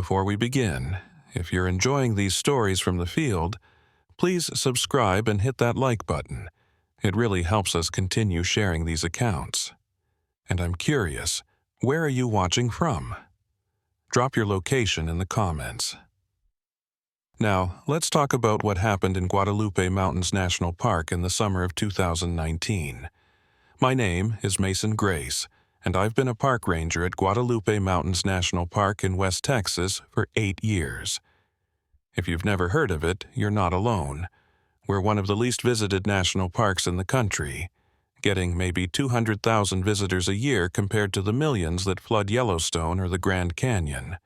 Before we begin, if you're enjoying these stories from the field, please subscribe and hit that like button. It really helps us continue sharing these accounts. And I'm curious, where are you watching from? Drop your location in the comments. Now, let's talk about what happened in Guadalupe Mountains National Park in the summer of 2019. My name is Mason Grace, and I've been a park ranger at Guadalupe Mountains National Park in West Texas for 8 years. If you've never heard of it, you're not alone. We're one of the least visited national parks in the country, getting maybe 200,000 visitors a year compared to the millions that flood Yellowstone or the Grand Canyon.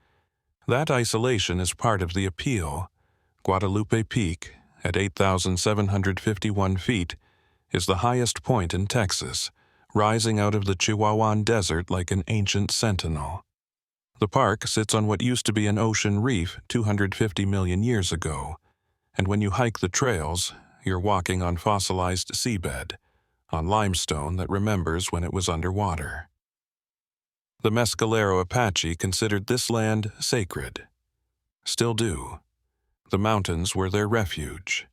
That isolation is part of the appeal. Guadalupe Peak, at 8,751 feet, is the highest point in Texas, rising out of the Chihuahuan Desert like an ancient sentinel. The park sits on what used to be an ocean reef 250 million years ago, and when you hike the trails, you're walking on fossilized seabed, on limestone that remembers when it was underwater. The Mescalero Apache considered this land sacred. Still do. The mountains were their refuge,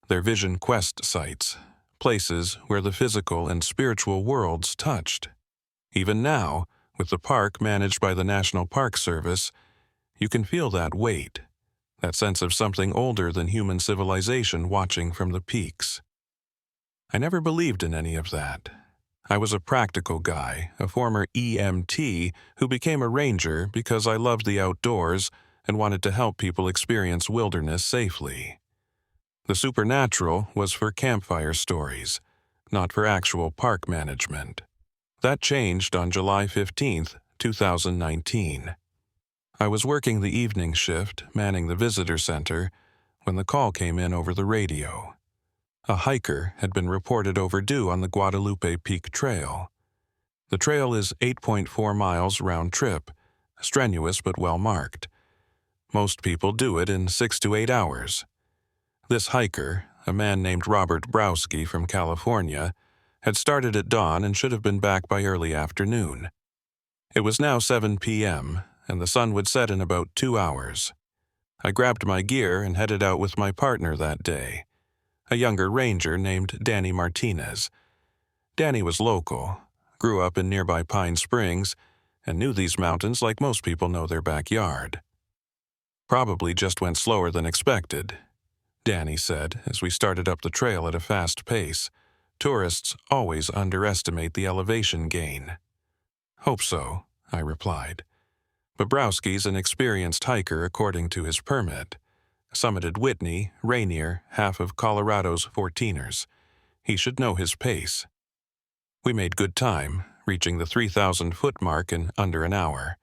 their vision quest sites, places where the physical and spiritual worlds touched. Even now, with the park managed by the National Park Service, you can feel that weight, that sense of something older than human civilization watching from the peaks. I never believed in any of that. I was a practical guy, a former EMT who became a ranger because I loved the outdoors and wanted to help people experience wilderness safely. The supernatural was for campfire stories, not for actual park management. That changed on July 15, 2019. I was working the evening shift, manning the visitor center, when the call came in over the radio. A hiker had been reported overdue on the Guadalupe Peak Trail. The trail is 8.4 miles round trip, strenuous but well marked. Most people do it in 6 to 8 hours. This hiker, a man named Robert Browski from California, had started at dawn and should have been back by early afternoon. It was now 7 p.m., and the sun would set in about 2 hours. I grabbed my gear and headed out with my partner that day, a younger ranger named Danny Martinez. Danny was local, grew up in nearby Pine Springs, and knew these mountains like most people know their backyard. Probably just went slower than expected, Danny said as we started up the trail at a fast pace. Tourists always underestimate the elevation gain. Hope so, I replied. Bobrowski's an experienced hiker according to his permit. Summited Whitney, Rainier, half of Colorado's 14ers. He should know his pace. We made good time, reaching the 3,000-foot mark in under an hour.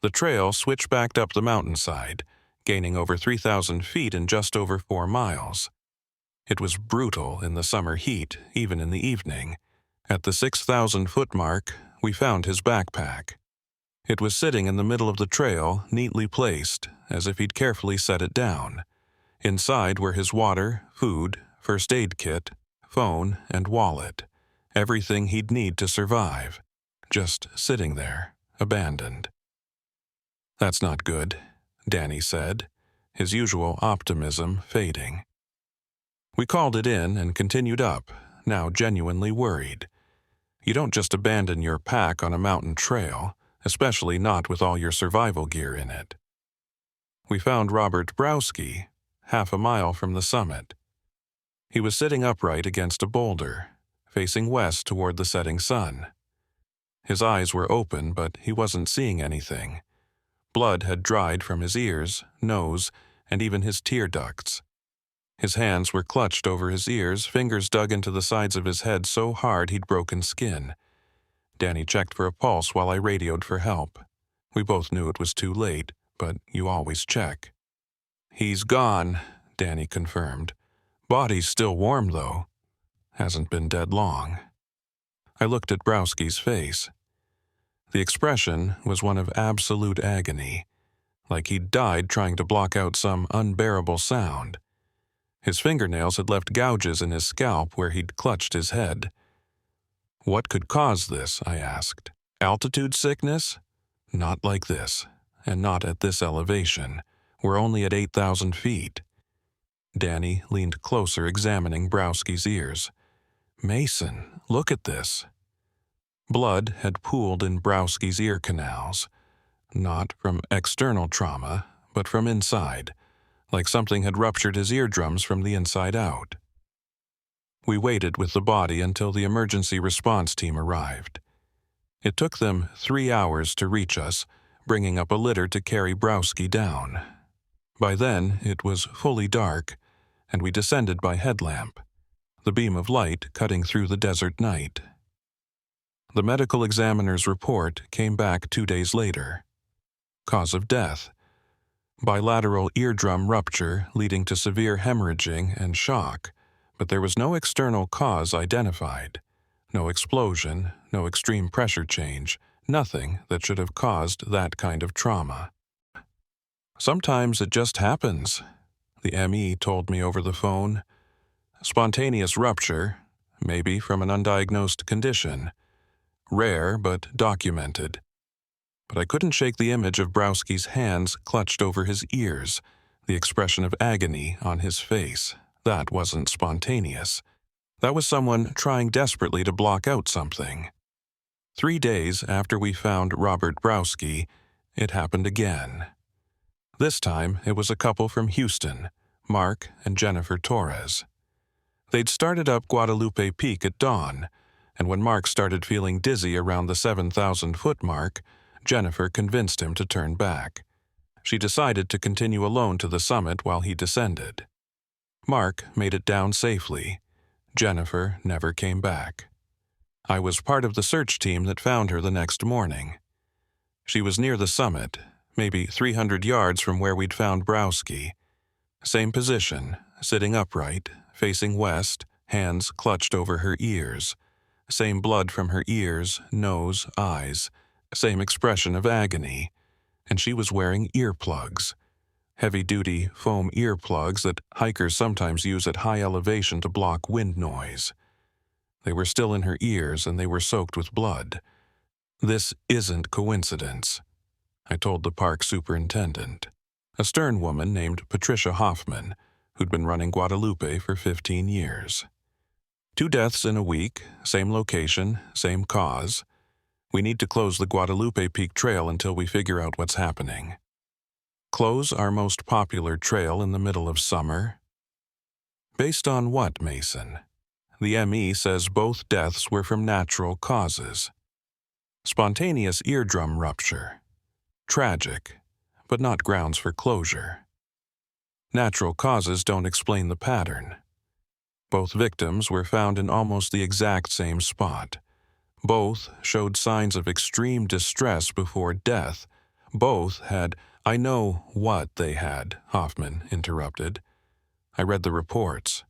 The trail switchbacked up the mountainside, gaining over 3,000 feet in just over 4 miles. It was brutal in the summer heat, even in the evening. At the 6,000-foot mark, we found his backpack. It was sitting in the middle of the trail, neatly placed, as if he'd carefully set it down. Inside were his water, food, first aid kit, phone, and wallet. Everything he'd need to survive. Just sitting there, abandoned. "That's not good," Danny said, his usual optimism fading. We called it in and continued up, now genuinely worried. You don't just abandon your pack on a mountain trail, especially not with all your survival gear in it. We found Robert Browski, half a mile from the summit. He was sitting upright against a boulder, facing west toward the setting sun. His eyes were open, but he wasn't seeing anything. Blood had dried from his ears, nose, and even his tear ducts. His hands were clutched over his ears, fingers dug into the sides of his head so hard he'd broken skin. Danny checked for a pulse while I radioed for help. We both knew it was too late, but you always check. "He's gone," Danny confirmed. "Body's still warm, though. Hasn't been dead long." I looked at Browski's face. The expression was one of absolute agony, like he'd died trying to block out some unbearable sound. His fingernails had left gouges in his scalp where he'd clutched his head. "What could cause this?" I asked. "Altitude sickness?" "Not like this," and not at this elevation. We're only at 8,000 feet. Danny leaned closer, examining Browski's ears. Mason, look at this. Blood had pooled in Browski's ear canals, not from external trauma, but from inside, like something had ruptured his eardrums from the inside out. We waited with the body until the emergency response team arrived. It took them 3 hours to reach us, bringing up a litter to carry Browski down. By then, it was fully dark, and we descended by headlamp, the beam of light cutting through the desert night. The medical examiner's report came back 2 days later. Cause of death: bilateral eardrum rupture leading to severe hemorrhaging and shock, but there was no external cause identified. No explosion, no extreme pressure change, nothing that should have caused that kind of trauma. Sometimes it just happens, the ME told me over the phone. Spontaneous rupture, maybe from an undiagnosed condition. Rare but documented. But I couldn't shake the image of Browski's hands clutched over his ears, the expression of agony on his face. That wasn't spontaneous. That was someone trying desperately to block out something. 3 days after we found Robert Browski, it happened again. This time, it was a couple from Houston, Mark and Jennifer Torres. They'd started up Guadalupe Peak at dawn, and when Mark started feeling dizzy around the 7,000-foot mark, Jennifer convinced him to turn back. She decided to continue alone to the summit while he descended. Mark made it down safely. Jennifer never came back. I was part of the search team that found her the next morning. She was near the summit, maybe 300 yards from where we'd found Browski. Same position, sitting upright, facing west, hands clutched over her ears. Same blood from her ears, nose, eyes. Same expression of agony. And she was wearing earplugs. Heavy-duty foam earplugs that hikers sometimes use at high elevation to block wind noise. They were still in her ears and they were soaked with blood. This isn't coincidence, I told the park superintendent, a stern woman named Patricia Hoffman, who'd been running Guadalupe for 15 years. 2 deaths in a week, same location, same cause. We need to close the Guadalupe Peak Trail until we figure out what's happening. Close our most popular trail in the middle of summer? Based on what, Mason? The ME says both deaths were from natural causes. Spontaneous eardrum rupture. Tragic, but not grounds for closure. Natural causes don't explain the pattern. Both victims were found in almost the exact same spot. Both showed signs of extreme distress before death. Both had— I know what they had, Hoffman interrupted. I read the reports.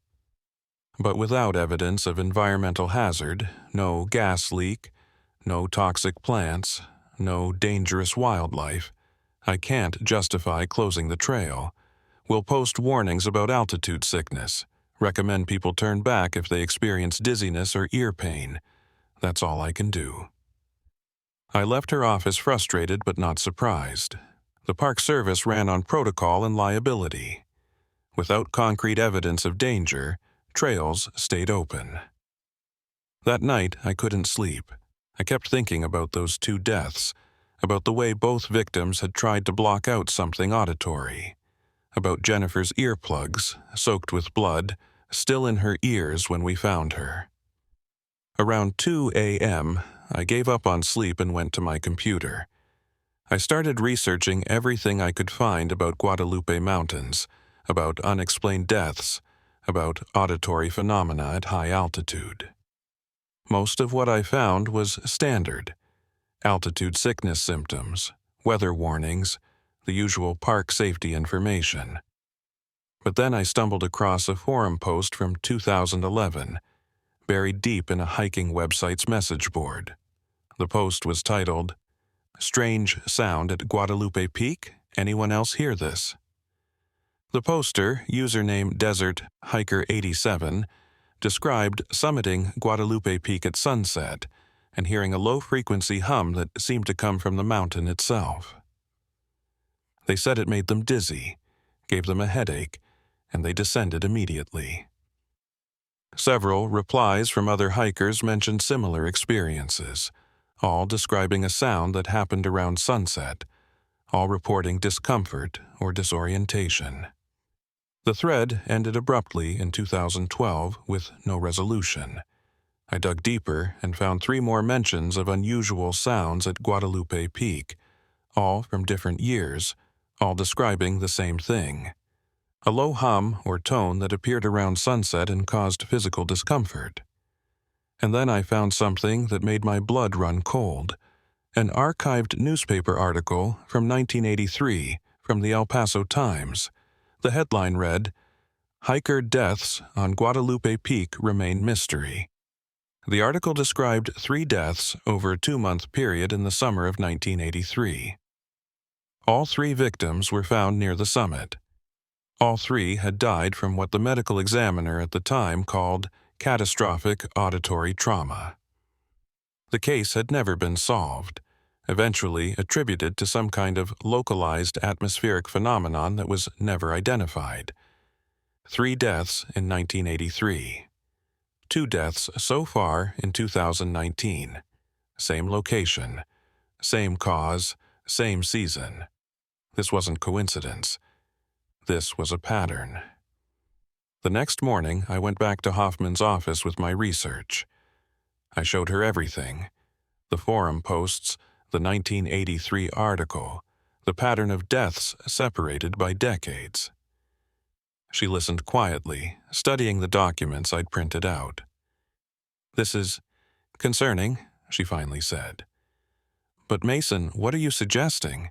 But without evidence of environmental hazard, no gas leak, no toxic plants, no dangerous wildlife, I can't justify closing the trail. We'll post warnings about altitude sickness, recommend people turn back if they experience dizziness or ear pain. That's all I can do. I left her office frustrated but not surprised. The Park Service ran on protocol and liability. Without concrete evidence of danger, trails stayed open. That night, I couldn't sleep. I kept thinking about those 2 deaths, about the way both victims had tried to block out something auditory, about Jennifer's earplugs, soaked with blood, still in her ears when we found her. Around 2 a.m., I gave up on sleep and went to my computer. I started researching everything I could find about Guadalupe Mountains, about unexplained deaths, about auditory phenomena at high altitude. Most of what I found was standard: altitude sickness symptoms, weather warnings, the usual park safety information. But then I stumbled across a forum post from 2011, buried deep in a hiking website's message board. The post was titled, "Strange Sound at Guadalupe Peak? Anyone else hear this?" The poster, username Desert Hiker 87, described summiting Guadalupe Peak at sunset and hearing a low-frequency hum that seemed to come from the mountain itself. They said it made them dizzy, gave them a headache, and they descended immediately. Several replies from other hikers mentioned similar experiences, all describing a sound that happened around sunset, all reporting discomfort or disorientation. The thread ended abruptly in 2012 with no resolution. I dug deeper and found 3 more mentions of unusual sounds at Guadalupe Peak, all from different years, all describing the same thing. A low hum or tone that appeared around sunset and caused physical discomfort. And then I found something that made my blood run cold, an archived newspaper article from 1983 from the El Paso Times. The headline read, "Hiker Deaths on Guadalupe Peak Remain Mystery." The article described 3 deaths over a 2-month period in the summer of 1983. All 3 victims were found near the summit. All 3 had died from what the medical examiner at the time called catastrophic auditory trauma. The case had never been solved, eventually attributed to some kind of localized atmospheric phenomenon that was never identified. 3 deaths in 1983. 2 deaths so far in 2019. Same location, same cause, same season. This wasn't coincidence. This was a pattern. The next morning, I went back to Hoffman's office with my research. I showed her everything: the forum posts, the 1983 article, the pattern of deaths separated by decades. She listened quietly, studying the documents I'd printed out. "This is concerning," she finally said. "But Mason, what are you suggesting?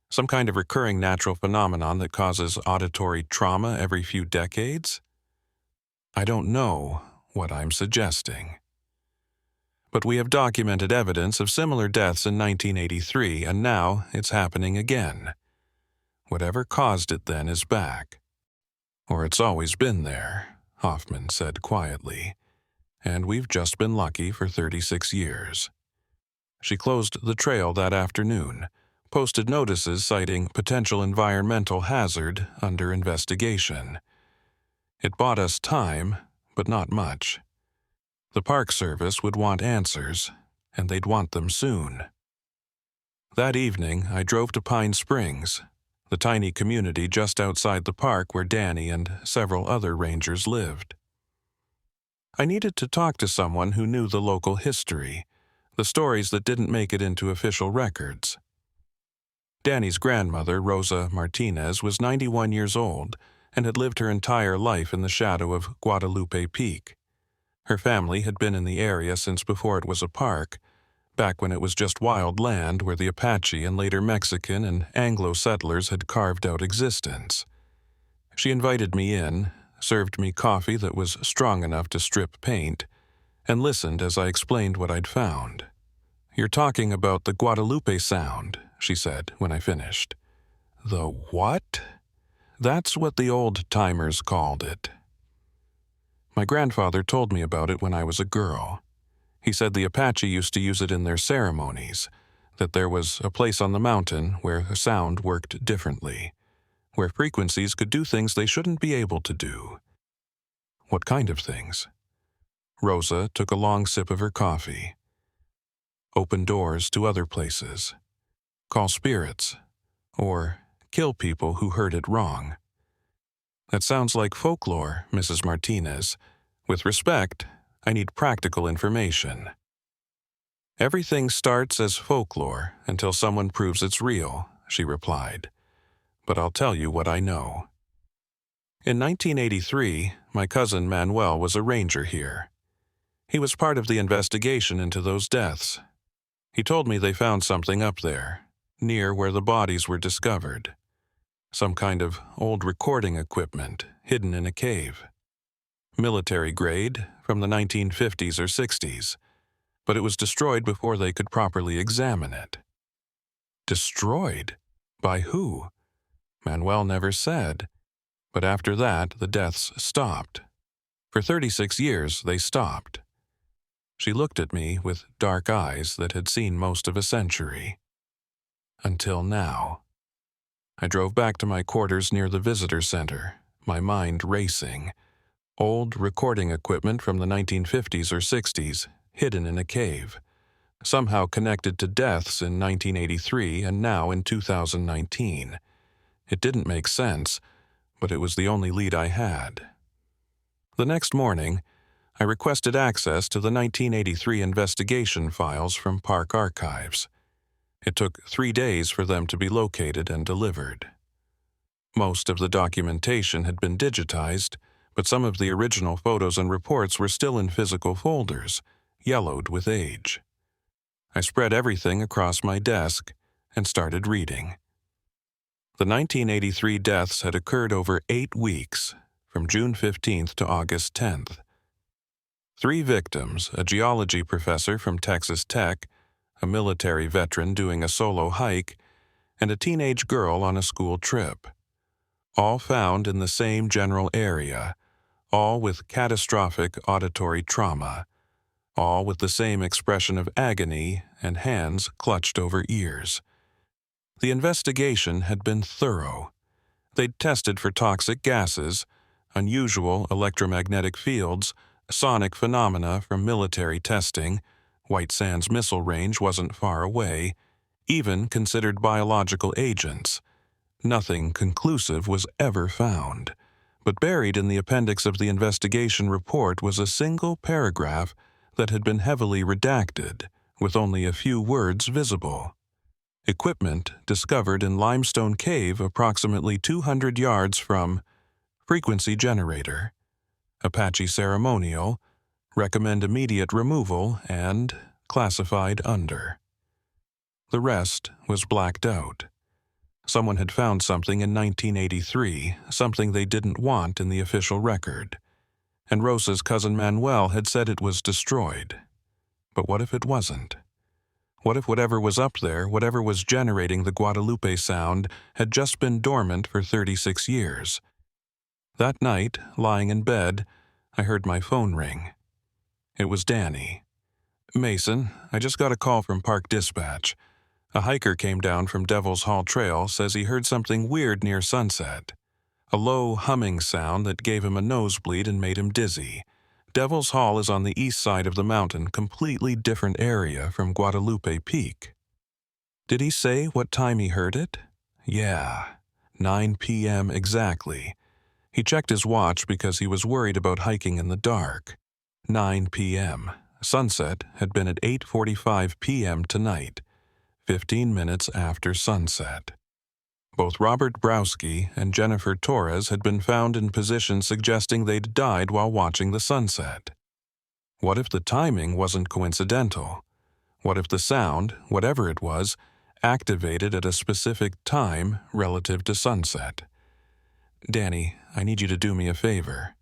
Some kind of recurring natural phenomenon that causes auditory trauma every few decades?" "I don't know what I'm suggesting. But we have documented evidence of similar deaths in 1983, and now it's happening again. Whatever caused it then is back. Or it's always been there," Hoffman said quietly, "and we've just been lucky for 36 years. She closed the trail that afternoon, posted notices citing potential environmental hazard under investigation. It bought us time, but not much. The Park Service would want answers, and they'd want them soon. That evening, I drove to Pine Springs, the tiny community just outside the park where Danny and several other rangers lived. I needed to talk to someone who knew the local history, the stories that didn't make it into official records. Danny's grandmother, Rosa Martinez, was 91 years old and had lived her entire life in the shadow of Guadalupe Peak. Her family had been in the area since before it was a park, back when it was just wild land where the Apache and later Mexican and Anglo settlers had carved out existence. She invited me in, served me coffee that was strong enough to strip paint, and listened as I explained what I'd found. "You're talking about the Guadalupe Sound," she said when I finished. "The what?" "That's what the old-timers called it. My grandfather told me about it when I was a girl. He said the Apache used to use it in their ceremonies, that there was a place on the mountain where the sound worked differently, where frequencies could do things they shouldn't be able to do." "What kind of things?" Rosa took a long sip of her coffee. "Open doors to other places. Call spirits. Or kill people who heard it wrong." "That sounds like folklore, Mrs. Martinez. With respect, I need practical information." "Everything starts as folklore until someone proves it's real," she replied. "But I'll tell you what I know. In 1983, my cousin Manuel was a ranger here. He was part of the investigation into those deaths. He told me they found something up there, near where the bodies were discovered. Some kind of old recording equipment hidden in a cave. Military grade from the 1950s or 60s, but it was destroyed before they could properly examine it." "Destroyed? By who?" "Manuel never said, but after that the deaths stopped. For 36 years they stopped." She looked at me with dark eyes that had seen most of a century. "Until now." I drove back to my quarters near the visitor center, my mind racing. Old recording equipment from the 1950s or 60s, hidden in a cave, somehow connected to deaths in 1983 and now in 2019. It didn't make sense, but it was the only lead I had. The next morning, I requested access to the 1983 investigation files from park archives. It took 3 days for them to be located and delivered. Most of the documentation had been digitized, but some of the original photos and reports were still in physical folders, yellowed with age. I spread everything across my desk and started reading. The 1983 deaths had occurred over 8 weeks, from June 15th to August 10th. 3 victims, a geology professor from Texas Tech, a military veteran doing a solo hike, and a teenage girl on a school trip. All found in the same general area, all with catastrophic auditory trauma, all with the same expression of agony and hands clutched over ears. The investigation had been thorough. They'd tested for toxic gases, unusual electromagnetic fields, sonic phenomena from military testing, White Sands missile range wasn't far away, even considered biological agents. Nothing conclusive was ever found, but buried in the appendix of the investigation report was a single paragraph that had been heavily redacted, with only a few words visible. Equipment discovered in limestone cave approximately 200 yards from frequency generator, Apache ceremonial, recommend immediate removal, and classified under. The rest was blacked out. Someone had found something in 1983, something they didn't want in the official record, and Rosa's cousin Manuel had said it was destroyed. But what if it wasn't? What if whatever was up there, whatever was generating the Guadalupe sound, had just been dormant for 36 years? That night, lying in bed, I heard my phone ring. It was Danny. "Mason, I just got a call from Park Dispatch. A hiker came down from Devil's Hall Trail, says he heard something weird near sunset. A low humming sound that gave him a nosebleed and made him dizzy. Devil's Hall is on the east side of the mountain, completely different area from Guadalupe Peak." Did he say what time he heard it? Yeah, 9 p.m. exactly. He checked his watch because he was worried about hiking in the dark. 9 p.m. Sunset had been at 8:45 p.m. tonight, 15 minutes after sunset. Both Robert Browski and Jennifer Torres had been found in positions suggesting they'd died while watching the sunset. What if the timing wasn't coincidental? What if the sound, whatever it was, activated at a specific time relative to sunset? "Danny, I need you to do me a favor.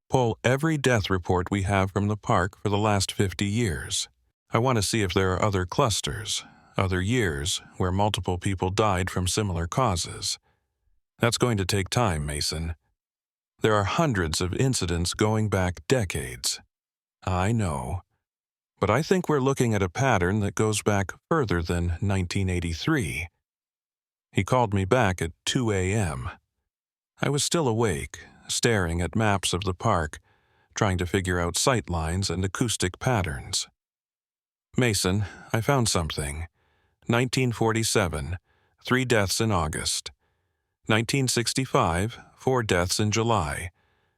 Pull every death report we have from the park for the last 50 years. I want to see if there are other clusters, other years where multiple people died from similar causes. That's going to take time, Mason. There are hundreds of incidents going back decades. I know. But I think we're looking at a pattern that goes back further than 1983. He called me back at 2 a.m. I was still awake, staring at maps of the park, trying to figure out sight lines and acoustic patterns. "Mason, I found something. 1947, 3 deaths in August. 1965, 4 deaths in July.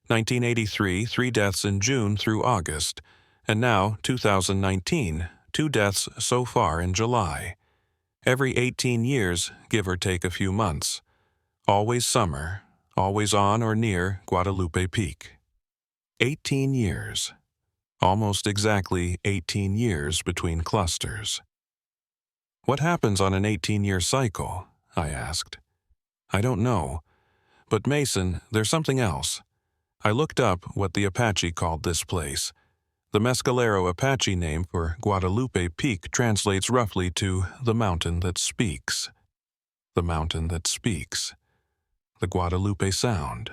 1983, 3 deaths in June through August. And now, 2019, 2 deaths so far in July. Every 18 years, give or take a few months. Always summer, always on or near Guadalupe Peak. 18 years. Almost exactly 18 years between clusters." "What happens on an 18-year cycle?" I asked. "I don't know. But Mason, there's something else. I looked up what the Apache called this place. The Mescalero Apache name for Guadalupe Peak translates roughly to the mountain that speaks. The mountain that speaks. The Guadalupe Sound.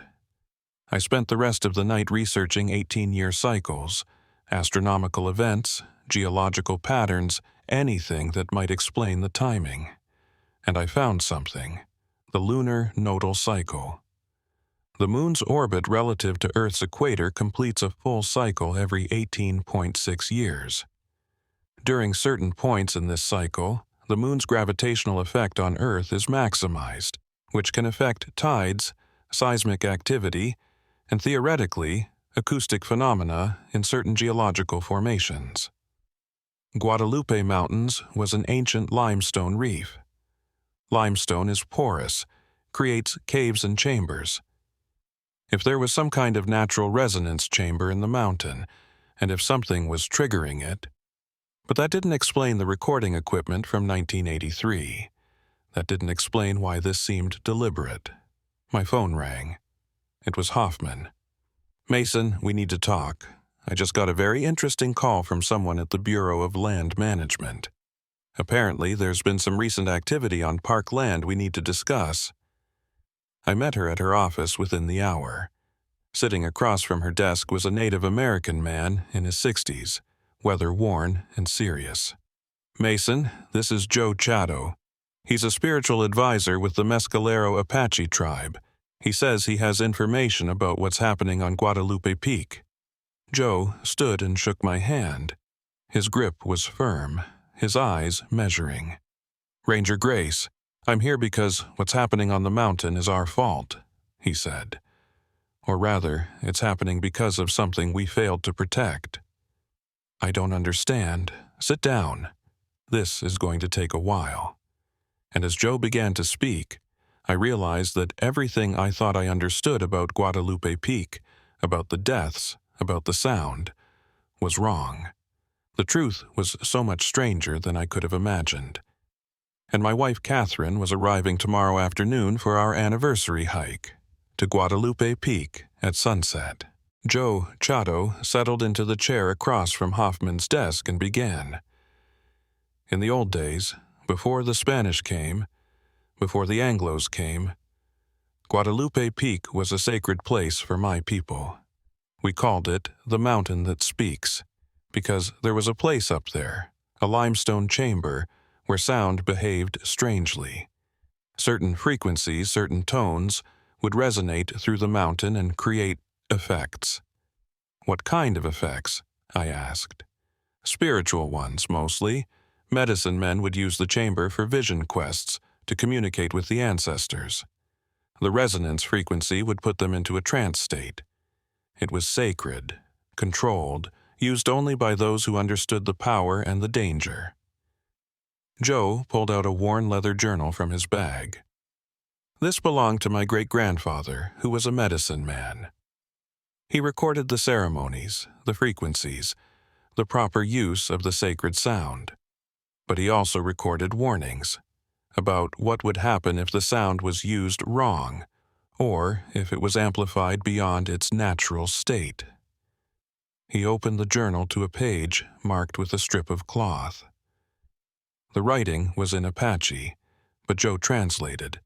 I spent the rest of the night researching 18-year cycles, astronomical events, geological patterns, anything that might explain the timing. And I found something. The lunar nodal cycle. The Moon's orbit relative to Earth's equator completes a full cycle every 18.6 years. During certain points in this cycle, the Moon's gravitational effect on Earth is maximized, which can affect tides, seismic activity, and theoretically, acoustic phenomena in certain geological formations. Guadalupe Mountains was an ancient limestone reef. Limestone is porous, creates caves and chambers. If there was some kind of natural resonance chamber in the mountain, and if something was triggering it, but that didn't explain the recording equipment from 1983. That didn't explain why this seemed deliberate. My phone rang. It was Hoffman. "Mason, we need to talk. I just got a very interesting call from someone at the Bureau of Land Management. Apparently, there's been some recent activity on park land we need to discuss." I met her at her office within the hour. Sitting across from her desk was a Native American man in his 60s, weather-worn and serious. "Mason, this is Joe Chado. He's a spiritual advisor with the Mescalero Apache tribe. He says he has information about what's happening on Guadalupe Peak." Joe stood and shook my hand. His grip was firm, his eyes measuring. "Ranger Grace, I'm here because what's happening on the mountain is our fault," he said. "Or rather, it's happening because of something we failed to protect." "I don't understand. Sit down. This is going to take a while." And as Joe began to speak, I realized that everything I thought I understood about Guadalupe Peak, about the deaths, about the sound, was wrong. The truth was so much stranger than I could have imagined. And my wife Catherine was arriving tomorrow afternoon for our anniversary hike to Guadalupe Peak at sunset. Joe Chado settled into the chair across from Hoffman's desk and began. "In the old days, before the Spanish came, before the Anglos came, Guadalupe Peak was a sacred place for my people. We called it the Mountain That Speaks, because there was a place up there, a limestone chamber, where sound behaved strangely. Certain frequencies, certain tones, would resonate through the mountain and create effects." "What kind of effects?" I asked. "Spiritual ones, mostly. Medicine men would use the chamber for vision quests to communicate with the ancestors. The resonance frequency would put them into a trance state. It was sacred, controlled, used only by those who understood the power and the danger." Joe pulled out a worn leather journal from his bag. "This belonged to my great-grandfather, who was a medicine man. He recorded the ceremonies, the frequencies, the proper use of the sacred sound. But he also recorded warnings about what would happen if the sound was used wrong, or if it was amplified beyond its natural state." He opened the journal to a page marked with a strip of cloth. The writing was in Apache, but Joe translated.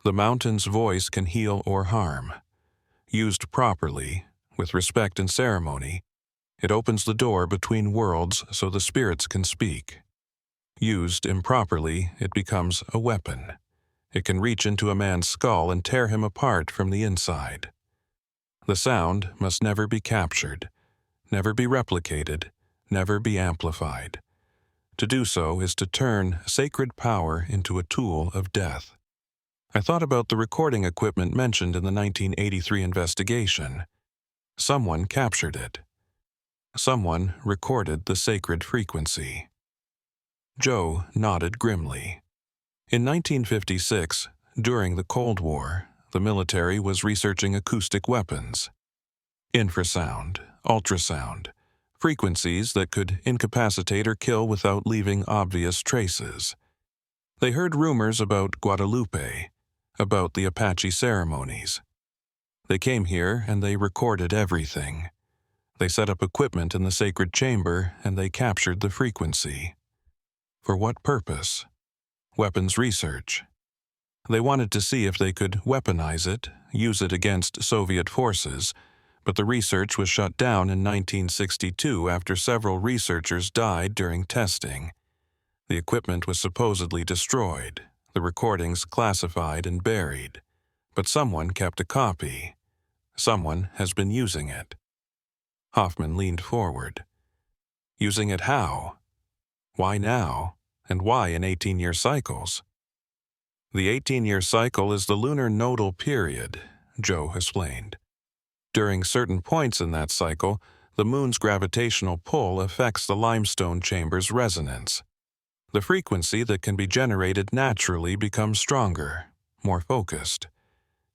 "The mountain's voice can heal or harm. Used properly, with respect and ceremony, it opens the door between worlds so the spirits can speak. Used improperly, it becomes a weapon. It can reach into a man's skull and tear him apart from the inside. The sound must never be captured, never be replicated, never be amplified. To do so is to turn sacred power into a tool of death." I thought about the recording equipment mentioned in the 1983 investigation. Someone captured it. Someone recorded the sacred frequency. Joe nodded grimly. In 1956, during the Cold War, the military was researching acoustic weapons. Infrasound, ultrasound, frequencies that could incapacitate or kill without leaving obvious traces. They heard rumors about Guadalupe, about the Apache ceremonies. They came here and they recorded everything. They set up equipment in the sacred chamber and they captured the frequency. For what purpose? Weapons research. They wanted to see if they could weaponize it, use it against Soviet forces, but the research was shut down in 1962 after several researchers died during testing. The equipment was supposedly destroyed, the recordings classified and buried, but someone kept a copy. Someone has been using it. Hoffman leaned forward. Using it how? Why now? And why in 18-year cycles? The 18-year cycle is the lunar nodal period, Joe explained. During certain points in that cycle, the moon's gravitational pull affects the limestone chamber's resonance. The frequency that can be generated naturally becomes stronger, more focused.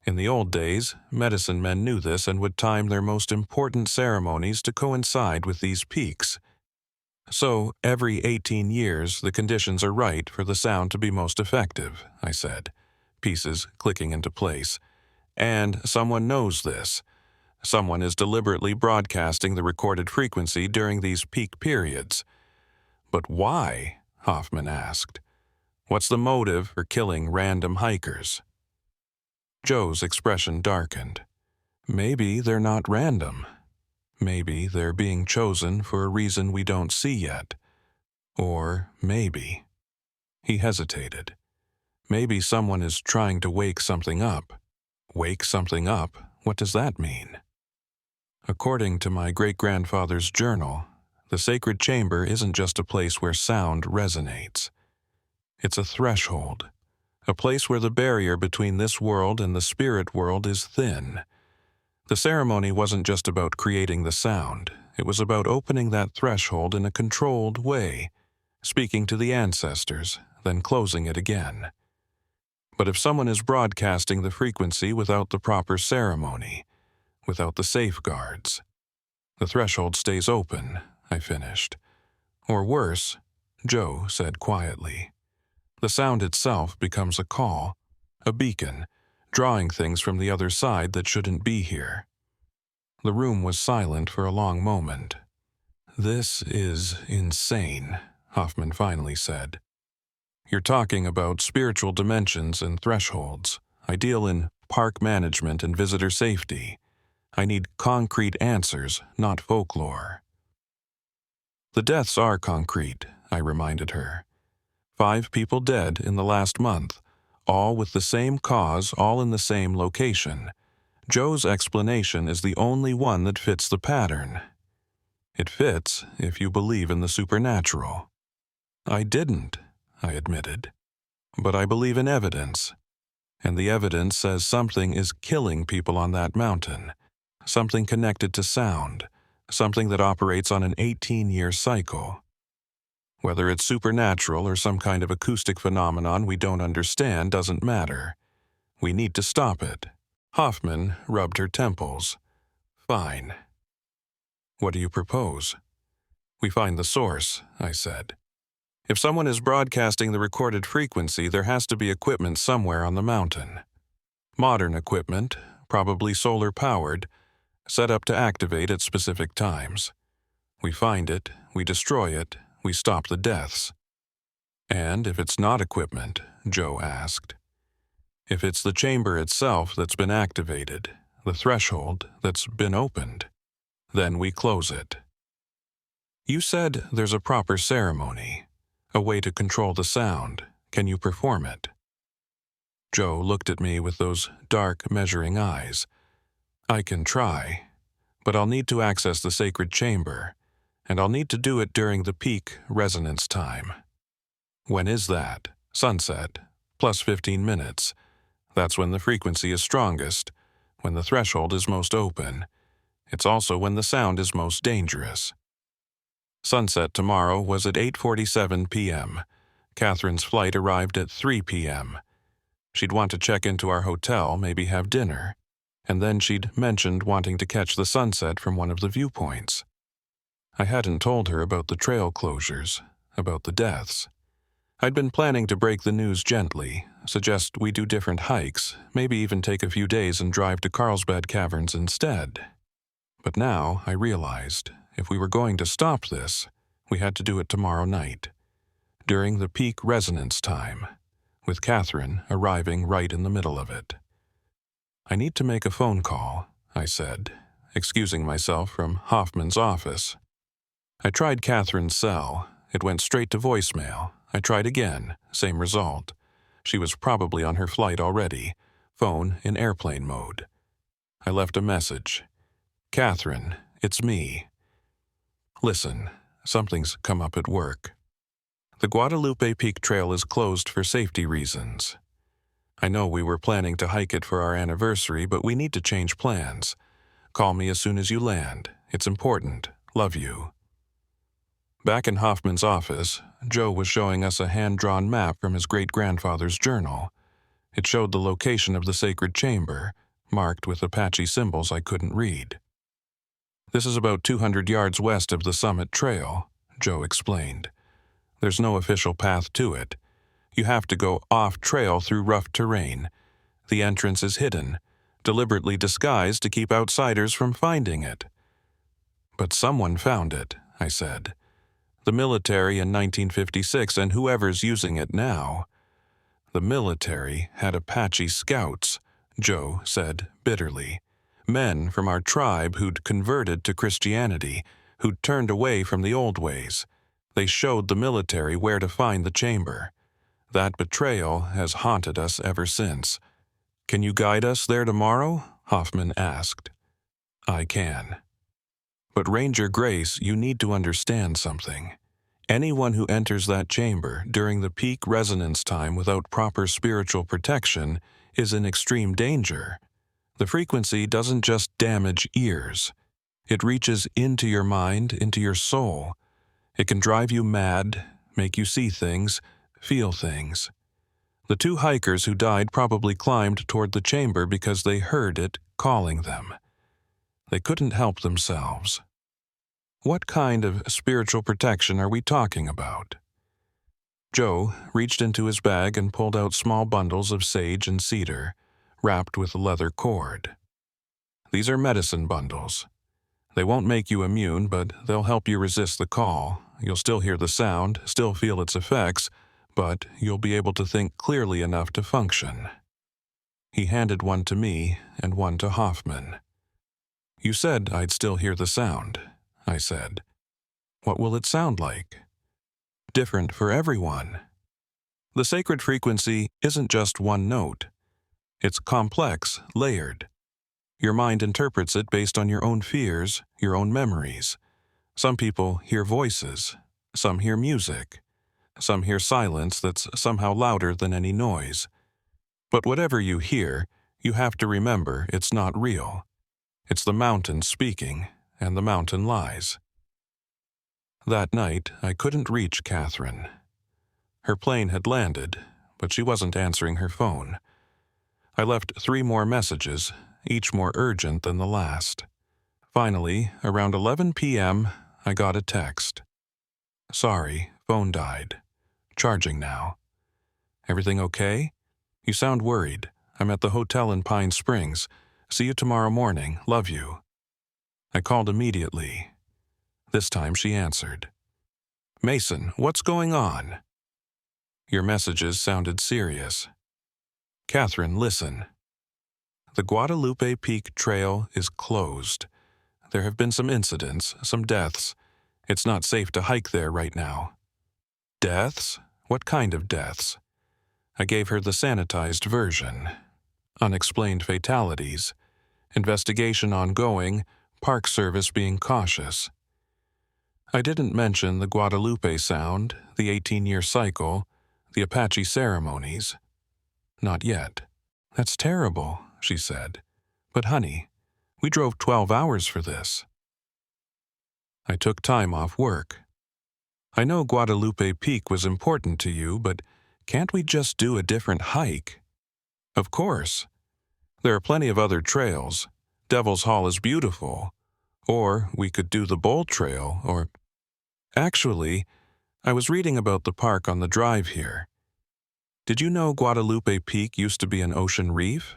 In the old days, medicine men knew this and would time their most important ceremonies to coincide with these peaks. So, every 18 years, the conditions are right for the sound to be most effective, I said, pieces clicking into place. And someone knows this. Someone is deliberately broadcasting the recorded frequency during these peak periods. But why? Hoffman asked. What's the motive for killing random hikers? Joe's expression darkened. Maybe they're not random. Maybe they're being chosen for a reason we don't see yet. Or maybe. He hesitated. Maybe someone is trying to wake something up. Wake something up? What does that mean? According to my great-grandfather's journal, the sacred chamber isn't just a place where sound resonates. It's a threshold, a place where the barrier between this world and the spirit world is thin. The ceremony wasn't just about creating the sound. It was about opening that threshold in a controlled way, speaking to the ancestors, then closing it again. But if someone is broadcasting the frequency without the proper ceremony, without the safeguards, the threshold stays open, I finished. Or worse, Joe said quietly. The sound itself becomes a call, a beacon, drawing things from the other side that shouldn't be here. The room was silent for a long moment. This is insane, Hoffman finally said. You're talking about spiritual dimensions and thresholds. I deal in park management and visitor safety. I need concrete answers, not folklore. The deaths are concrete, I reminded her. 5 people dead in the last month, all with the same cause, all in the same location. Joe's explanation is the only one that fits the pattern. It fits if you believe in the supernatural. I didn't, I admitted. But I believe in evidence. And the evidence says something is killing people on that mountain. Something connected to sound. Something that operates on an 18-year cycle. Whether it's supernatural or some kind of acoustic phenomenon we don't understand doesn't matter. We need to stop it. Hoffman rubbed her temples. Fine. What do you propose? We find the source, I said. If someone is broadcasting the recorded frequency, there has to be equipment somewhere on the mountain. Modern equipment, probably solar-powered, set up to activate at specific times. We find it, we destroy it, we stop the deaths. And if it's not equipment, Joe asked. If it's the chamber itself that's been activated, the threshold that's been opened, then we close it. You said there's a proper ceremony, a way to control the sound. Can you perform it? Joe looked at me with those dark, measuring eyes. I can try, but I'll need to access the sacred chamber, and I'll need to do it during the peak resonance time. When is that? Sunset, plus 15 minutes. That's when the frequency is strongest, when the threshold is most open. It's also when the sound is most dangerous. Sunset tomorrow was at 8:47 p.m. Catherine's flight arrived at 3 p.m. She'd want to check into our hotel, maybe have dinner, and then she'd mentioned wanting to catch the sunset from one of the viewpoints. I hadn't told her about the trail closures, about the deaths. I'd been planning to break the news gently, suggest we do different hikes, maybe even take a few days and drive to Carlsbad Caverns instead. But now I realized, if we were going to stop this, we had to do it tomorrow night, during the peak resonance time, with Catherine arriving right in the middle of it. I need to make a phone call, I said, excusing myself from Hoffman's office. I tried Catherine's cell. It went straight to voicemail. I tried again, same result. She was probably on her flight already, phone in airplane mode. I left a message. "Catherine, it's me. Listen, something's come up at work. The Guadalupe Peak Trail is closed for safety reasons. I know we were planning to hike it for our anniversary, but we need to change plans. Call me as soon as you land. It's important. Love you." Back in Hoffman's office, Joe was showing us a hand-drawn map from his great-grandfather's journal. It showed the location of the sacred chamber, marked with Apache symbols I couldn't read. "This is about 200 yards west of the summit trail," Joe explained. "There's no official path to it. You have to go off-trail through rough terrain. The entrance is hidden, deliberately disguised to keep outsiders from finding it." "But someone found it," I said. "The military in 1956 and whoever's using it now." "The military had Apache scouts," Joe said bitterly. "Men from our tribe who'd converted to Christianity, who'd turned away from the old ways. They showed the military where to find the chamber. That betrayal has haunted us ever since." "Can you guide us there tomorrow?" Hoffman asked. "I can. But Ranger Grace, you need to understand something. Anyone who enters that chamber during the peak resonance time without proper spiritual protection is in extreme danger. The frequency doesn't just damage ears. It reaches into your mind, into your soul. It can drive you mad, make you see things, feel things. The 2 hikers who died probably climbed toward the chamber because they heard it calling them. They couldn't help themselves. What kind of spiritual protection are we talking about?" Joe reached into his bag and pulled out small bundles of sage and cedar, wrapped with leather cord. "These are medicine bundles. They won't make you immune, but they'll help you resist the call. You'll still hear the sound, still feel its effects, but you'll be able to think clearly enough to function." He handed one to me and one to Hoffman. "You said I'd still hear the sound," I said. "What will it sound like?" "Different for everyone. The sacred frequency isn't just one note. It's complex, layered. Your mind interprets it based on your own fears, your own memories. Some people hear voices, some hear music, some hear silence that's somehow louder than any noise. But whatever you hear, you have to remember it's not real. It's the mountain speaking, and the mountain lies." That night, I couldn't reach Catherine. Her plane had landed, but she wasn't answering her phone. I left 3 more messages, each more urgent than the last. Finally, around 11 p.m., I got a text. "Sorry, phone died. Charging now. Everything okay? You sound worried. I'm at the hotel in Pine Springs. See you tomorrow morning. Love you." I called immediately. This time she answered. "Mason, what's going on?" Your messages sounded serious. "Catherine, listen. The Guadalupe Peak Trail is closed. There have been some incidents, some deaths. It's not safe to hike there right now." "Deaths? What kind of deaths?" I gave her the sanitized version. Unexplained fatalities. Investigation ongoing, Park Service being cautious. I didn't mention the Guadalupe Sound, the 18-year cycle, the Apache ceremonies. "Not yet." "That's terrible," she said. "But honey, we drove 12 hours for this." I took time off work. "I know Guadalupe Peak was important to you, but can't we just do a different hike?" "Of course. There are plenty of other trails. Devil's Hall is beautiful. Or we could do the Bowl Trail, or... Actually, I was reading about the park on the drive here. Did you know Guadalupe Peak used to be an ocean reef?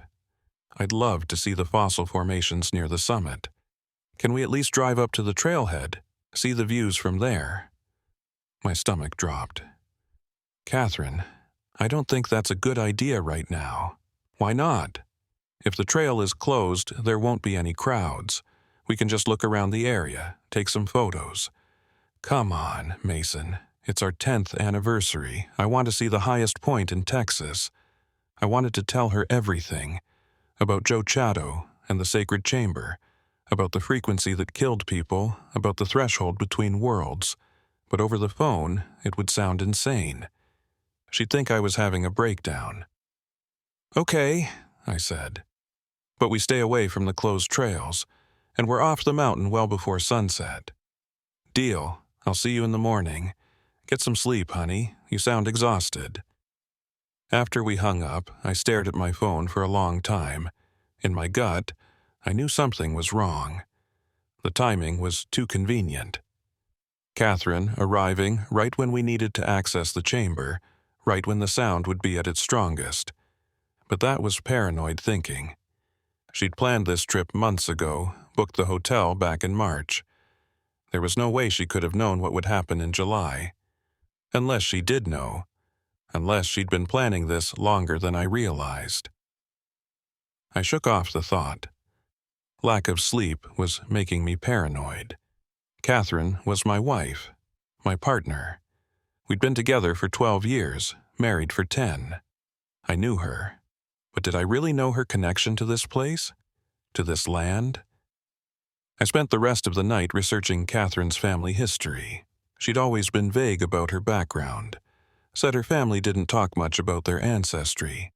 I'd love to see the fossil formations near the summit. Can we at least drive up to the trailhead, see the views from there?" My stomach dropped. "Catherine, I don't think that's a good idea right now." "Why not? If the trail is closed, there won't be any crowds. We can just look around the area, take some photos." "Come on, Mason. It's our 10th anniversary. I want to see the highest point in Texas. I wanted to tell her everything, about Joe Chado and the sacred chamber, about the frequency that killed people, about the threshold between worlds, but over the phone it would sound insane. She'd think I was having a breakdown. "Okay," I said. "But we stay away from the closed trails, and we're off the mountain well before sunset." "Deal. I'll see you in the morning. Get some sleep, honey. You sound exhausted." After we hung up, I stared at my phone for a long time. In my gut, I knew something was wrong. The timing was too convenient. Catherine arriving right when we needed to access the chamber, right when the sound would be at its strongest. But that was paranoid thinking. She'd planned this trip months ago, booked the hotel back in March. There was no way she could have known what would happen in July. Unless she did know. Unless she'd been planning this longer than I realized. I shook off the thought. Lack of sleep was making me paranoid. Catherine was my wife, my partner. We'd been together for 12 years, married for 10. I knew her. But did I really know her connection to this place? To this land? I spent the rest of the night researching Catherine's family history. She'd always been vague about her background. Said her family didn't talk much about their ancestry.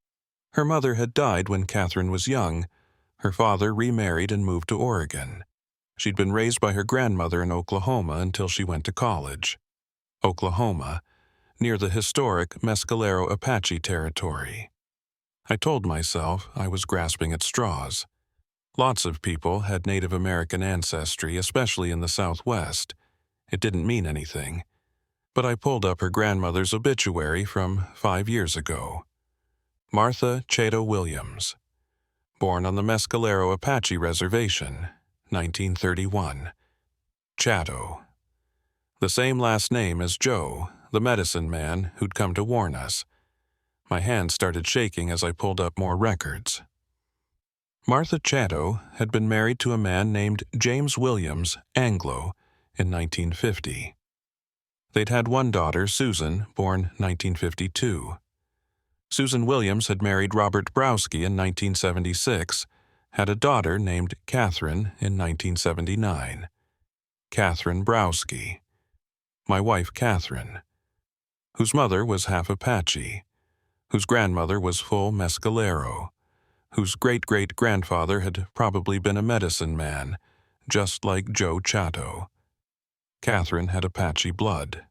Her mother had died when Catherine was young. Her father remarried and moved to Oregon. She'd been raised by her grandmother in Oklahoma until she went to college. Oklahoma, near the historic Mescalero Apache territory. I told myself I was grasping at straws. Lots of people had Native American ancestry, especially in the Southwest. It didn't mean anything. But I pulled up her grandmother's obituary from 5 years ago. Martha Chado Williams. Born on the Mescalero Apache Reservation, 1931. Chado. The same last name as Joe, the medicine man who'd come to warn us. My hand started shaking as I pulled up more records. Martha Chado had been married to a man named James Williams, Anglo, in 1950. They'd had one daughter, Susan, born 1952. Susan Williams had married Robert Browski in 1976, had a daughter named Catherine in 1979. Catherine Browski. My wife Catherine, whose mother was half Apache, whose grandmother was full Mescalero, whose great-great-grandfather had probably been a medicine man, just like Joe Chado. Catherine had Apache blood.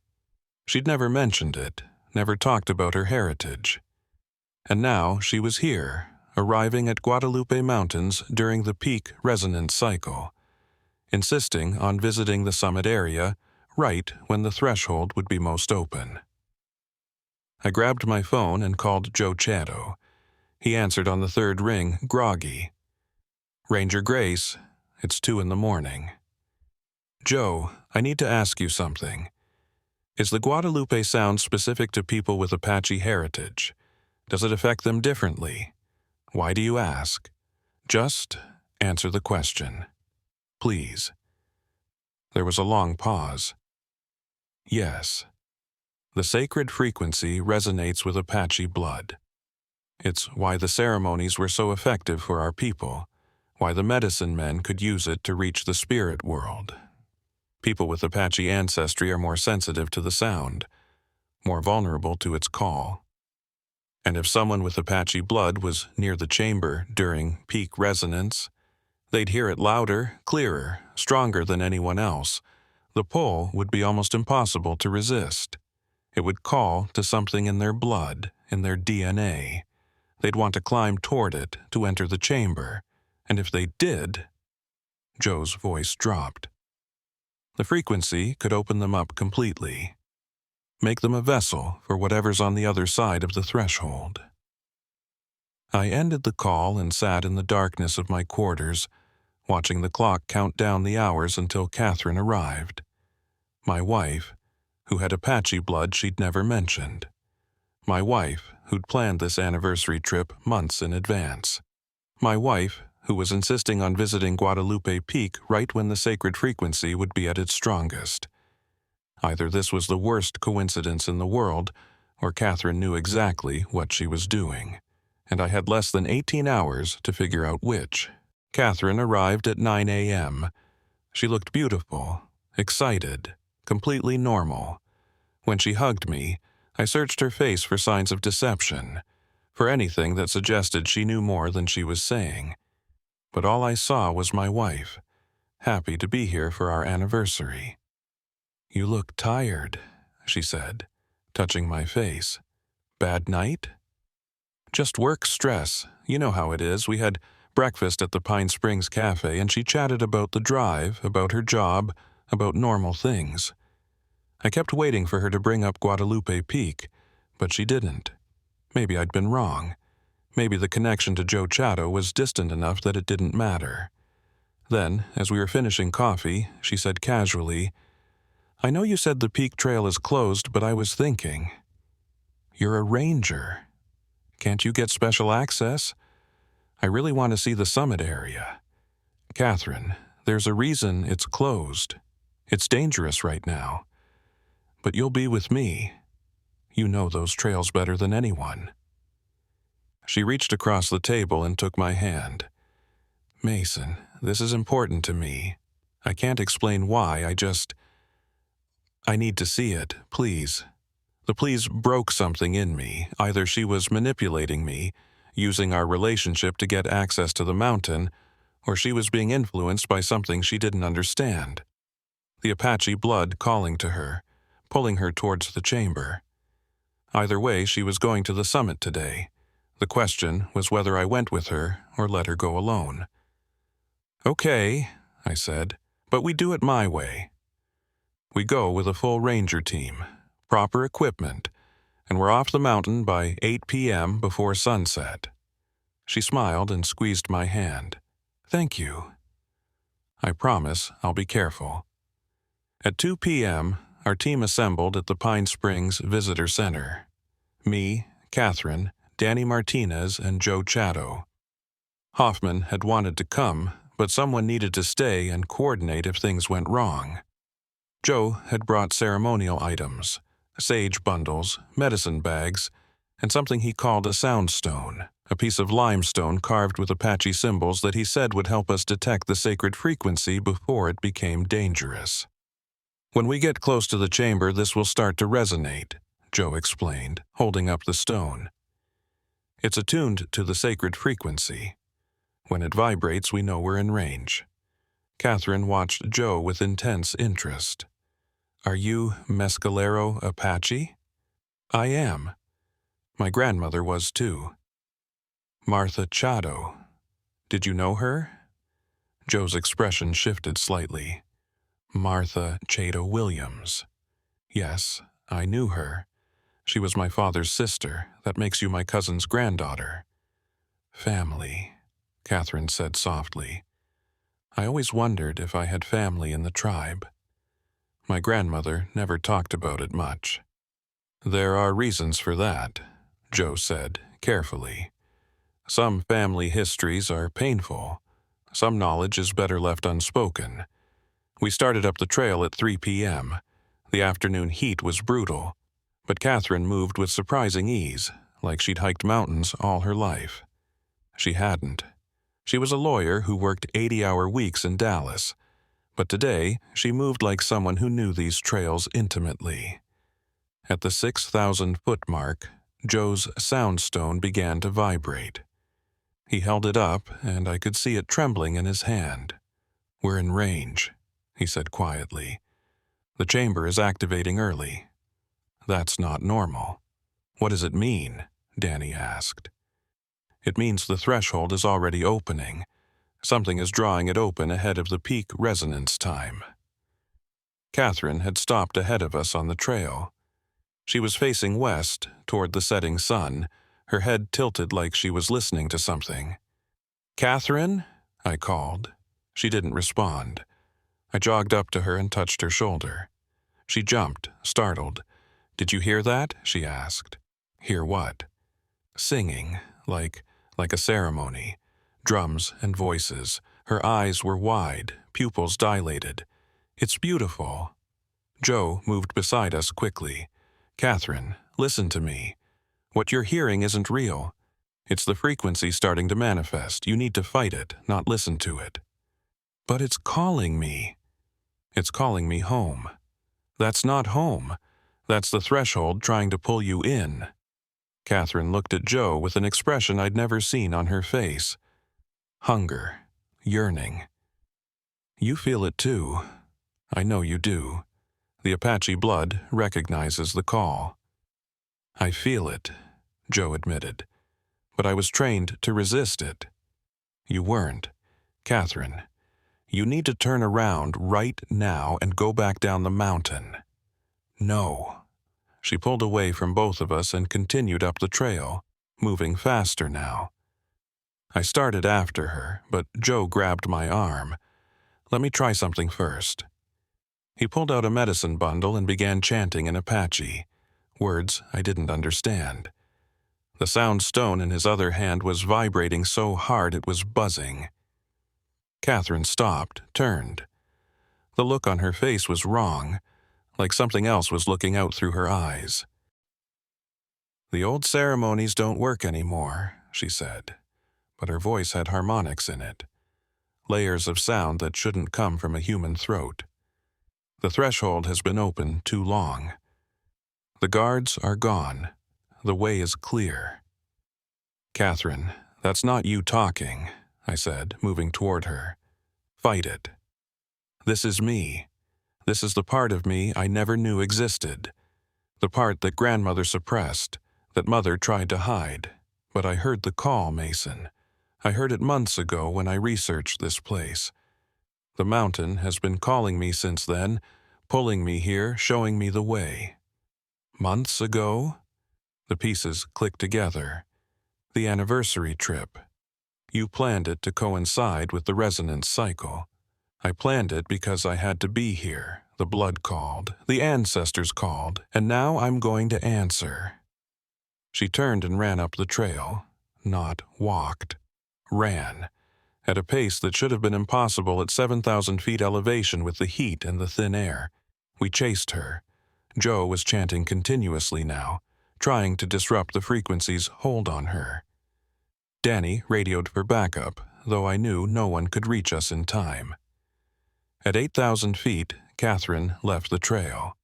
She'd never mentioned it, never talked about her heritage. And now she was here, arriving at Guadalupe Mountains during the peak resonance cycle, insisting on visiting the summit area right when the threshold would be most open. I grabbed my phone and called Joe Chado. He answered on the third ring, groggy. "Ranger Grace, it's 2 a.m. "Joe, I need to ask you something. Is the Guadalupe sound specific to people with Apache heritage? Does it affect them differently? Why do you ask? Just answer the question. Please." There was a long pause. "Yes. The sacred frequency resonates with Apache blood. It's why the ceremonies were so effective for our people, why the medicine men could use it to reach the spirit world. People with Apache ancestry are more sensitive to the sound, more vulnerable to its call. And if someone with Apache blood was near the chamber during peak resonance, they'd hear it louder, clearer, stronger than anyone else. The pull would be almost impossible to resist. It would call to something in their blood, in their DNA. They'd want to climb toward it to enter the chamber, and if they did..." Joe's voice dropped. "The frequency could open them up completely. Make them a vessel for whatever's on the other side of the threshold." I ended the call and sat in the darkness of my quarters, watching the clock count down the hours until Catherine arrived. My wife, who had Apache blood she'd never mentioned. My wife, who'd planned this anniversary trip months in advance. My wife, who was insisting on visiting Guadalupe Peak right when the sacred frequency would be at its strongest. Either this was the worst coincidence in the world, or Catherine knew exactly what she was doing. and I had less than 18 hours to figure out which. Catherine arrived at 9 a.m. She looked beautiful, excited, completely normal. When she hugged me, I searched her face for signs of deception, for anything that suggested she knew more than she was saying. But all I saw was my wife, happy to be here for our anniversary. "You look tired," she said, touching my face. "Bad night?" "Just work stress. You know how it is. We had breakfast at the Pine Springs Cafe, and she chatted about the drive, about her job, about normal things. I kept waiting for her to bring up Guadalupe Peak, but she didn't. Maybe I'd been wrong. Maybe the connection to Joe Chado was distant enough that it didn't matter. Then, as we were finishing coffee, she said casually, "I know you said the Peak Trail is closed, but I was thinking. You're a ranger. Can't you get special access? I really want to see the summit area. Catherine, there's a reason it's closed. It's dangerous right now. But you'll be with me. You know those trails better than anyone." She reached across the table and took my hand. "Mason, this is important to me. I can't explain why, I need to see it, please." The please broke something in me. Either she was manipulating me, using our relationship to get access to the mountain, or she was being influenced by something she didn't understand. The Apache blood calling to her, pulling her towards the chamber. Either way, she was going to the summit today. The question was whether I went with her or let her go alone. "Okay," I said, "but we do it my way." We go with a full ranger team, proper equipment, and we're off the mountain by 8 p.m. before sunset. She smiled and squeezed my hand. "Thank you." "I promise I'll be careful." At 2 p.m., our team assembled at the Pine Springs Visitor Center. Me, Catherine, Danny Martinez, and Joe Chado. Hoffman had wanted to come, but someone needed to stay and coordinate if things went wrong. Joe had brought ceremonial items, sage bundles, medicine bags, and something he called a soundstone, a piece of limestone carved with Apache symbols that he said would help us detect the sacred frequency before it became dangerous. "When we get close to the chamber, this will start to resonate," Joe explained, holding up the stone. "It's attuned to the sacred frequency. When it vibrates, we know we're in range." Catherine watched Joe with intense interest. "Are you Mescalero Apache?" "I am. My grandmother was too." "Martha Chado. Did you know her?" Joe's expression shifted slightly. "Martha Chado Williams. Yes, I knew her. She was my father's sister. That makes you my cousin's granddaughter." "Family," Catherine said softly. "I always wondered if I had family in the tribe. My grandmother never talked about it much." "There are reasons for that," Joe said, carefully. "Some family histories are painful. Some knowledge is better left unspoken. We started up the trail at 3 p.m. The afternoon heat was brutal, but Catherine moved with surprising ease, like she'd hiked mountains all her life. She hadn't. She was a lawyer who worked 80-hour weeks in Dallas, but today she moved like someone who knew these trails intimately. At the 6,000-foot mark, Joe's soundstone began to vibrate. He held it up, and I could see it trembling in his hand. "We're in range," he said quietly. "The chamber is activating early." "That's not normal." "What does it mean?" Danny asked. "It means the threshold is already opening. Something is drawing it open ahead of the peak resonance time." Catherine had stopped ahead of us on the trail. She was facing west, toward the setting sun, her head tilted like she was listening to something. "Catherine?" I called. She didn't respond. I jogged up to her and touched her shoulder. She jumped, startled. "Did you hear that?" she asked. "Hear what?" "Singing, like a ceremony. Drums and voices. Her eyes were wide, pupils dilated. It's beautiful." Joe moved beside us quickly. "Catherine, listen to me. What you're hearing isn't real. It's the frequency starting to manifest. You need to fight it, not listen to it. But it's calling me. It's calling me home. That's not home. That's the threshold trying to pull you in. Catherine looked at Joe with an expression I'd never seen on her face. Hunger. Yearning. You feel it too. I know you do. The Apache blood recognizes the call. I feel it, Joe admitted. But I was trained to resist it. You weren't. Catherine, you need to turn around right now and go back down the mountain. No. She pulled away from both of us and continued up the trail, moving faster now. I started after her, but Joe grabbed my arm. Let me try something first. He pulled out a medicine bundle and began chanting in Apache, words I didn't understand. The sound stone in his other hand was vibrating so hard it was buzzing. Catherine stopped, turned. The look on her face was wrong, like something else was looking out through her eyes. The old ceremonies don't work anymore, she said, but her voice had harmonics in it, layers of sound that shouldn't come from a human throat. The threshold has been open too long. The guards are gone. The way is clear. Catherine, that's not you talking, I said, moving toward her. Fight it. This is me. This is the part of me I never knew existed. The part that grandmother suppressed, that mother tried to hide. But I heard the call, Mason. I heard it months ago when I researched this place. The mountain has been calling me since then, pulling me here, showing me the way. Months ago? The pieces clicked together. The anniversary trip. You planned it to coincide with the resonance cycle. I planned it because I had to be here. The blood called, the ancestors called, and now I'm going to answer. She turned and ran up the trail. Not walked. Ran. At a pace that should have been impossible at 7,000 feet elevation with the heat and the thin air. We chased her. Joe was chanting continuously now, trying to disrupt the frequency's hold on her. Danny radioed for backup, though I knew no one could reach us in time. At 8,000 feet, Catherine left the trail.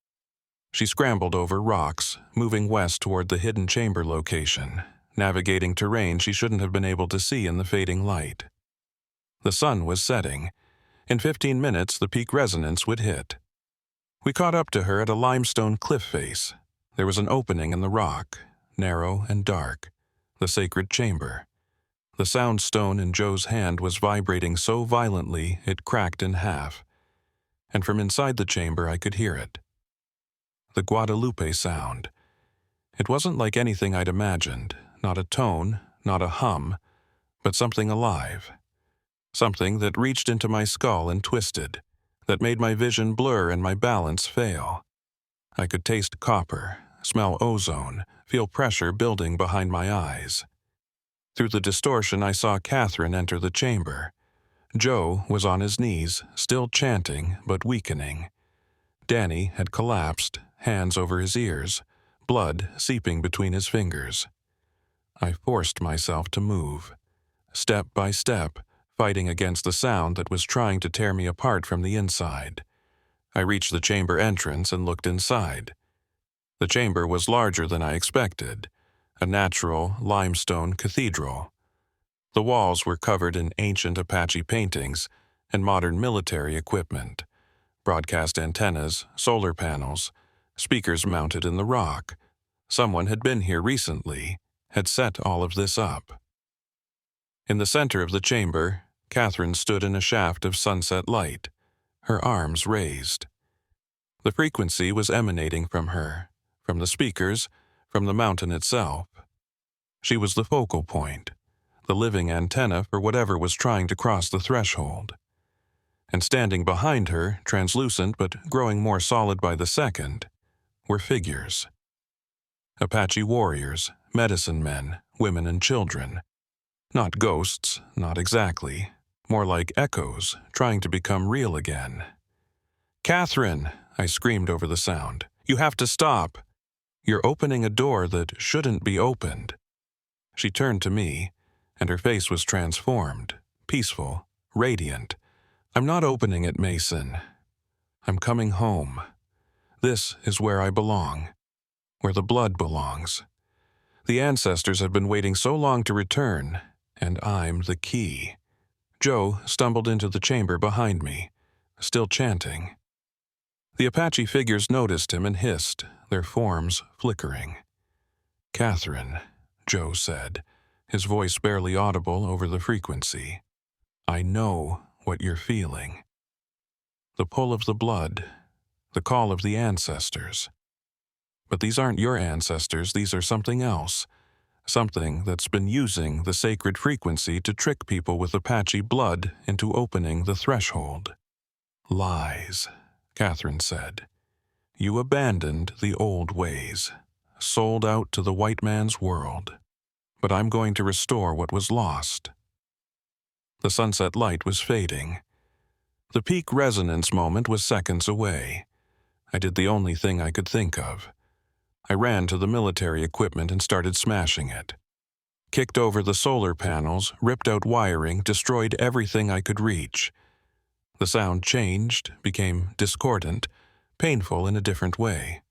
She scrambled over rocks, moving west toward the hidden chamber location, navigating terrain she shouldn't have been able to see in the fading light. The sun was setting. In 15 minutes, the peak resonance would hit. We caught up to her at a limestone cliff face. There was an opening in the rock, narrow and dark, the sacred chamber. The sound stone in Joe's hand was vibrating so violently it cracked in half, and from inside the chamber I could hear it. The Guadalupe sound. It wasn't like anything I'd imagined, not a tone, not a hum, but something alive. Something that reached into my skull and twisted, that made my vision blur and my balance fail. I could taste copper, smell ozone, feel pressure building behind my eyes. Through the distortion I saw Catherine enter the chamber. Joe was on his knees, still chanting but weakening. Danny had collapsed, hands over his ears, blood seeping between his fingers. I forced myself to move. Step by step, fighting against the sound that was trying to tear me apart from the inside. I reached the chamber entrance and looked inside. The chamber was larger than I expected, a natural limestone cathedral. The walls were covered in ancient Apache paintings and modern military equipment, broadcast antennas, solar panels, speakers mounted in the rock. Someone had been here recently, had set all of this up. In the center of the chamber, Catherine stood in a shaft of sunset light, her arms raised. The frequency was emanating from her, from the speakers, from the mountain itself. She was the focal point, the living antenna for whatever was trying to cross the threshold. And standing behind her, translucent but growing more solid by the second, were figures. Apache warriors, medicine men, women and children. Not ghosts, not exactly. More like echoes, trying to become real again. "Catherine!" I screamed over the sound. "You have to stop! You're opening a door that shouldn't be opened." She turned to me, and her face was transformed, peaceful, radiant. "I'm not opening it, Mason. I'm coming home. This is where I belong, where the blood belongs. The ancestors have been waiting so long to return, and I'm the key." Joe stumbled into the chamber behind me, still chanting. The Apache figures noticed him and hissed, their forms flickering. "Catherine," Joe said, his voice barely audible over the frequency. "I know what you're feeling. The pull of the blood, the call of the ancestors. But these aren't your ancestors, these are something else. Something that's been using the sacred frequency to trick people with Apache blood into opening the threshold." "Lies," Catherine said. "You abandoned the old ways, sold out to the white man's world. But I'm going to restore what was lost." The sunset light was fading. The peak resonance moment was seconds away. I did the only thing I could think of. I ran to the military equipment and started smashing it. Kicked over the solar panels, ripped out wiring, destroyed everything I could reach. The sound changed, became discordant, painful in a different way.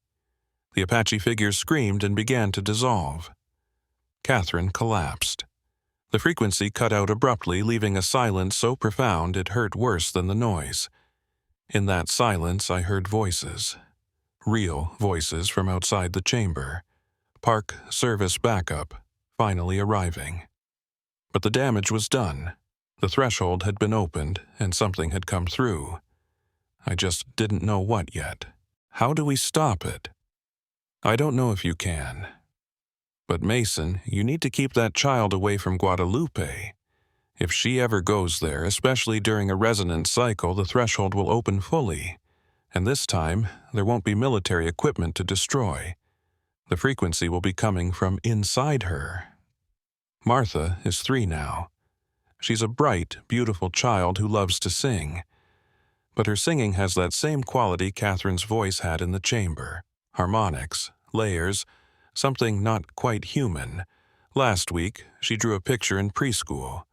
The Apache figures screamed and began to dissolve. Catherine collapsed. The frequency cut out abruptly, leaving a silence so profound it hurt worse than the noise. In that silence, I heard voices. Real voices from outside the chamber. Park service backup, finally arriving. But the damage was done. The threshold had been opened, and something had come through. I just didn't know what yet. How do we stop it? I don't know if you can. But Mason, you need to keep that child away from Guadalupe. If she ever goes there, especially during a resonance cycle, the threshold will open fully. And this time, there won't be military equipment to destroy. The frequency will be coming from inside her. Martha is 3 now. She's a bright, beautiful child who loves to sing. But her singing has that same quality Catherine's voice had in the chamber. Harmonics, layers, something not quite human. Last week, she drew a picture in preschool.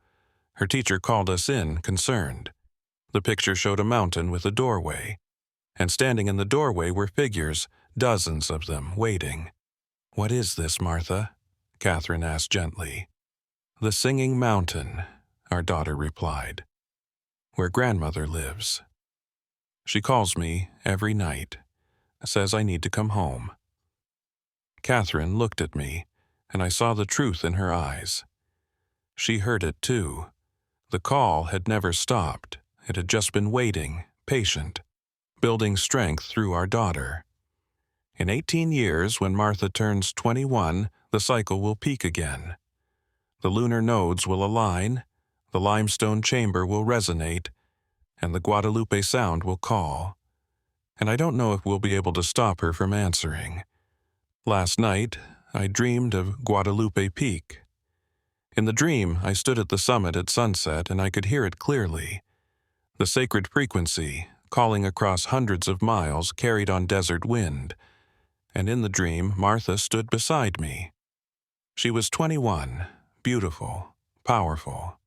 Her teacher called us in, concerned. The picture showed a mountain with a doorway. And standing in the doorway were figures, dozens of them, waiting. "What is this, Martha?" Catherine asked gently. "The Singing Mountain," our daughter replied. "Where grandmother lives. She calls me every night, says I need to come home." Catherine looked at me, and I saw the truth in her eyes. She heard it too. The call had never stopped. It had just been waiting, patient, building strength through our daughter. In 18 years, when Martha turns 21, the cycle will peak again. The lunar nodes will align, the limestone chamber will resonate, and the Guadalupe sound will call. And I don't know if we'll be able to stop her from answering. Last night, I dreamed of Guadalupe Peak. In the dream, I stood at the summit at sunset and I could hear it clearly. The sacred frequency, calling across hundreds of miles, carried on desert wind. And in the dream, Martha stood beside me. She was 21, beautiful, powerful.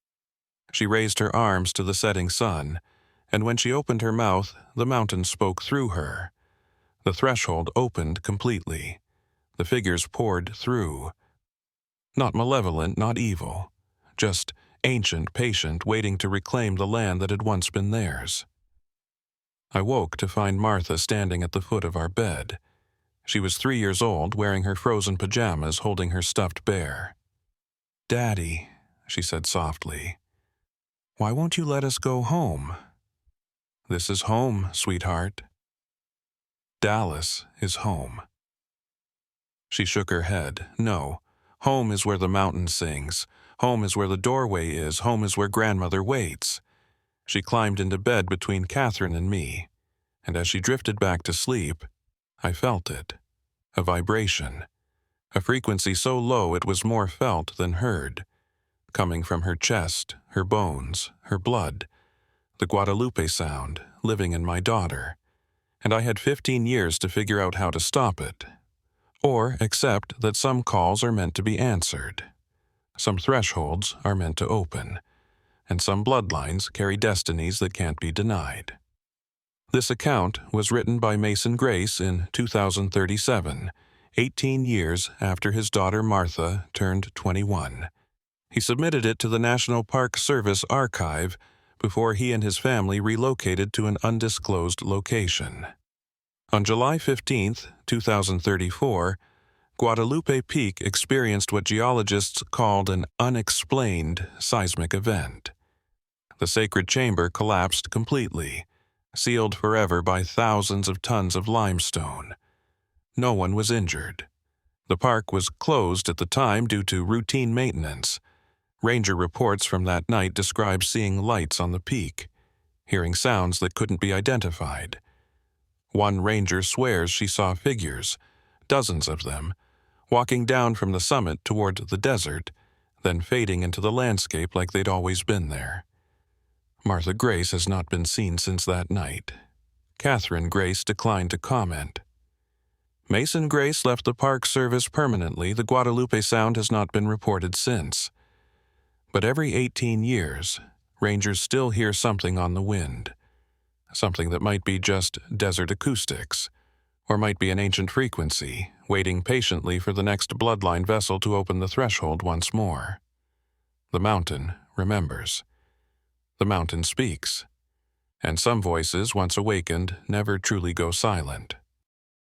She raised her arms to the setting sun, and when she opened her mouth, the mountain spoke through her. The threshold opened completely. The figures poured through. Not malevolent, not evil. Just ancient, patient, waiting to reclaim the land that had once been theirs. I woke to find Martha standing at the foot of our bed. She was 3 years old, wearing her frozen pajamas, holding her stuffed bear. "Daddy," she said softly, "why won't you let us go home?" "This is home, sweetheart. Dallas is home." She shook her head. "No, home is where the mountain sings. Home is where the doorway is. Home is where grandmother waits." She climbed into bed between Catherine and me, and as she drifted back to sleep, I felt it. A vibration. A frequency so low it was more felt than heard. Coming from her chest, her bones, her blood. The Guadalupe sound, living in my daughter. And I had 15 years to figure out how to stop it. Or accept that some calls are meant to be answered. Some thresholds are meant to open, and some bloodlines carry destinies that can't be denied. This account was written by Mason Grace in 2037, 18 years after his daughter Martha turned 21. He submitted it to the National Park Service archive before he and his family relocated to an undisclosed location. On July 15, 2034, Guadalupe Peak experienced what geologists called an unexplained seismic event. The sacred chamber collapsed completely, sealed forever by thousands of tons of limestone. No one was injured. The park was closed at the time due to routine maintenance. Ranger reports from that night describe seeing lights on the peak, hearing sounds that couldn't be identified. One ranger swears she saw figures, dozens of them, walking down from the summit toward the desert, then fading into the landscape like they'd always been there. Martha Grace has not been seen since that night. Catherine Grace declined to comment. Mason Grace left the Park Service permanently. The Guadalupe Sound has not been reported since. But every 18 years, rangers still hear something on the wind. Something that might be just desert acoustics, or might be an ancient frequency, waiting patiently for the next bloodline vessel to open the threshold once more. The mountain remembers. The mountain speaks. And some voices, once awakened, never truly go silent.